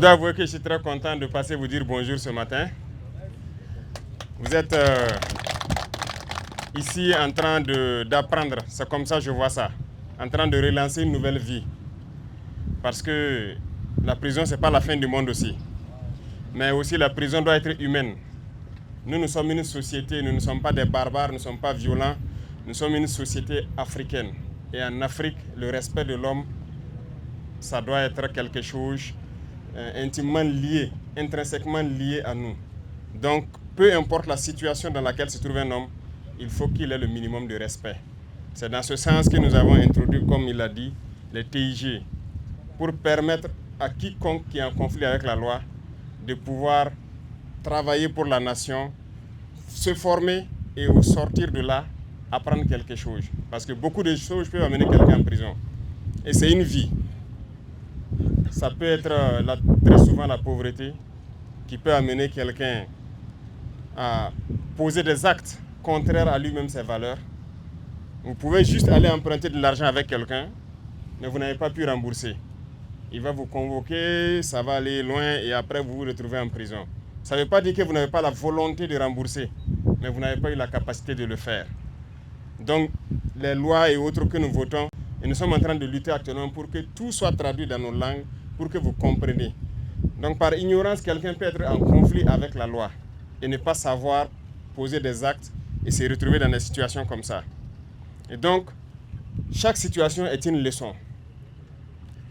dois avouer que je suis très content de passer vous dire bonjour ce matin. Vous êtes ici en train d'apprendre, c'est comme ça que je vois ça, en train de relancer une nouvelle vie. Parce que la prison, ce n'est pas la fin du monde aussi. Mais aussi la prison doit être humaine. Nous sommes une société, nous ne sommes pas des barbares, nous ne sommes pas violents. Nous sommes une société africaine. Et en Afrique, le respect de l'homme, ça doit être quelque chose intimement lié, intrinsèquement lié à nous. Donc, peu importe la situation dans laquelle se trouve un homme, il faut qu'il ait le minimum de respect. C'est dans ce sens que nous avons introduit, comme il l'a dit, les TIG, pour permettre à quiconque qui est en conflit avec la loi de pouvoir travailler pour la nation, se former et au sortir de là, apprendre quelque chose. Parce que beaucoup de choses peuvent amener quelqu'un en prison. Et c'est une vie. Ça peut être très souvent la pauvreté qui peut amener quelqu'un à poser des actes contraires à lui-même ses valeurs. Vous pouvez juste aller emprunter de l'argent avec quelqu'un, mais vous n'avez pas pu rembourser. Il va vous convoquer, ça va aller loin et après vous vous retrouvez en prison. Ça ne veut pas dire que vous n'avez pas la volonté de rembourser, mais vous n'avez pas eu la capacité de le faire. Donc, les lois et autres que nous votons, et nous sommes en train de lutter actuellement pour que tout soit traduit dans nos langues, pour que vous compreniez. Donc, par ignorance, quelqu'un peut être en conflit avec la loi et ne pas savoir poser des actes et se retrouver dans des situations comme ça. Et donc, chaque situation est une leçon.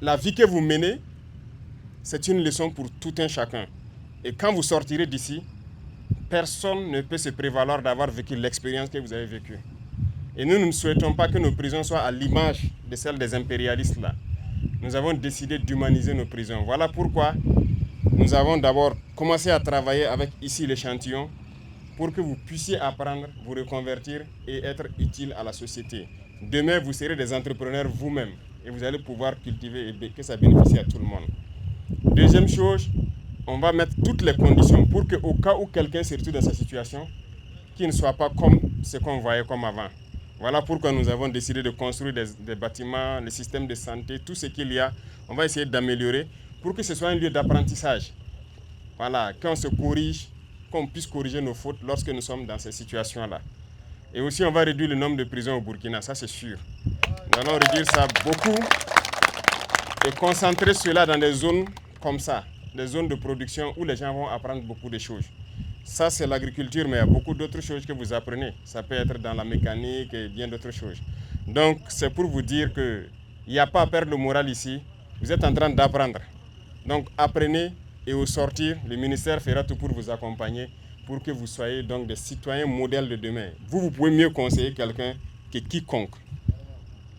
La vie que vous menez, c'est une leçon pour tout un chacun. Et quand vous sortirez d'ici, personne ne peut se prévaloir d'avoir vécu l'expérience que vous avez vécue. Et nous ne souhaitons pas que nos prisons soient à l'image de celles des impérialistes là. Nous avons décidé d'humaniser nos prisons. Voilà pourquoi nous avons d'abord commencé à travailler avec ici l'échantillon pour que vous puissiez apprendre, vous reconvertir et être utile à la société. Demain, vous serez des entrepreneurs vous-même et vous allez pouvoir cultiver et que ça bénéficie à tout le monde. Deuxième chose, on va mettre toutes les conditions pour qu'au cas où quelqu'un se retrouve dans cette situation, qu'il ne soit pas comme ce qu'on voyait comme avant. Voilà pourquoi nous avons décidé de construire des bâtiments, le système de santé, tout ce qu'il y a, on va essayer d'améliorer pour que ce soit un lieu d'apprentissage. Voilà, qu'on se corrige, qu'on puisse corriger nos fautes lorsque nous sommes dans ces situations-là. Et aussi, on va réduire le nombre de prisons au Burkina, ça c'est sûr. Nous allons réduire ça beaucoup et concentrer cela dans des zones comme ça, des zones de production où les gens vont apprendre beaucoup de choses. Ça, c'est l'agriculture, mais il y a beaucoup d'autres choses que vous apprenez. Ça peut être dans la mécanique et bien d'autres choses. Donc, c'est pour vous dire qu'il n'y a pas à perdre le moral ici. Vous êtes en train d'apprendre. Donc, apprenez et au sortir, le ministère fera tout pour vous accompagner pour que vous soyez donc des citoyens modèles de demain. Vous pouvez mieux conseiller quelqu'un que quiconque.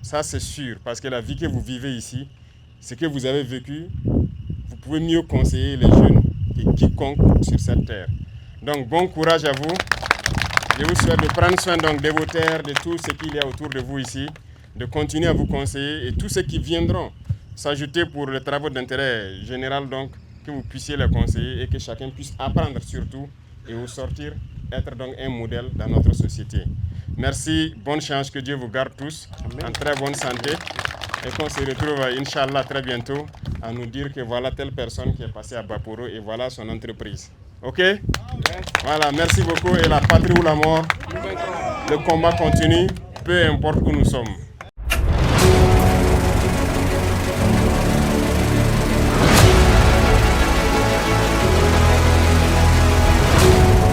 Ça, c'est sûr, parce que la vie que vous vivez ici, ce que vous avez vécu, vous pouvez mieux conseiller les jeunes que quiconque sur cette terre. Donc, bon courage à vous. Je vous souhaite de prendre soin donc, de vos terres, de tout ce qu'il y a autour de vous ici, de continuer à vous conseiller et tous ceux qui viendront s'ajouter pour les travaux d'intérêt général, donc, que vous puissiez les conseiller et que chacun puisse apprendre surtout et au sortir, être donc un modèle dans notre société. Merci, bonne chance, que Dieu vous garde tous. Amen. En très bonne santé et qu'on se retrouve, Inch'Allah, très bientôt à nous dire que voilà telle personne qui est passée à Baporo et voilà son entreprise. Ok? Voilà, merci beaucoup. Et la patrie ou la mort, le combat continue, peu importe où nous sommes.